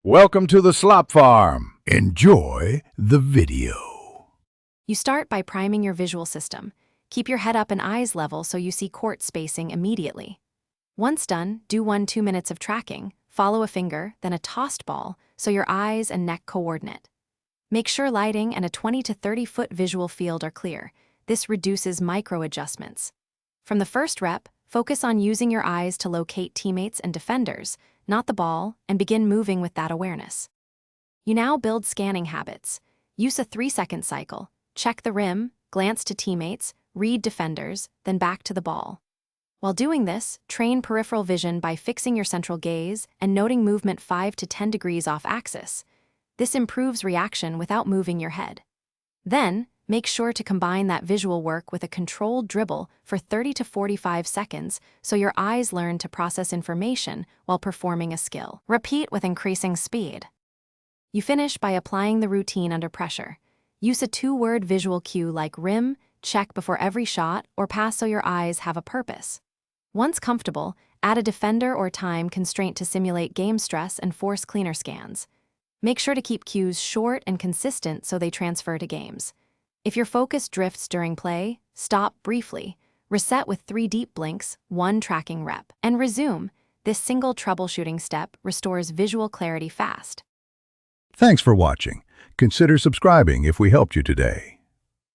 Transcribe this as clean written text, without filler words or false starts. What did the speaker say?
Welcome to the Slop Farm. Enjoy the video. You start by priming your visual system. Keep your head up and eyes level so you see court spacing immediately. Once done, do 2 minutes of tracking, follow a finger, then a tossed ball, so your eyes and neck coordinate. Make sure lighting and a 20 to 30 foot visual field are clear. This reduces micro adjustments. From the first rep, focus on using your eyes to locate teammates and defenders, not the ball, and begin moving with that awareness. You now build scanning habits. Use a 3-second cycle. Check the rim, glance to teammates, read defenders, then back to the ball. While doing this, train peripheral vision by fixing your central gaze and noting movement 5 to 10 degrees off axis. This improves reaction without moving your head. Then, make sure to combine that visual work with a controlled dribble for 30 to 45 seconds so your eyes learn to process information while performing a skill. Repeat with increasing speed. You finish by applying the routine under pressure. Use a 2-word visual cue like rim, check before every shot, or pass so your eyes have a purpose. Once comfortable, add a defender or time constraint to simulate game stress and force cleaner scans. Make sure to keep cues short and consistent so they transfer to games. If your focus drifts during play, stop briefly, reset with 3 deep blinks, 1 tracking rep, and resume. This single troubleshooting step restores visual clarity fast. Thanks for watching. Consider subscribing if we helped you today.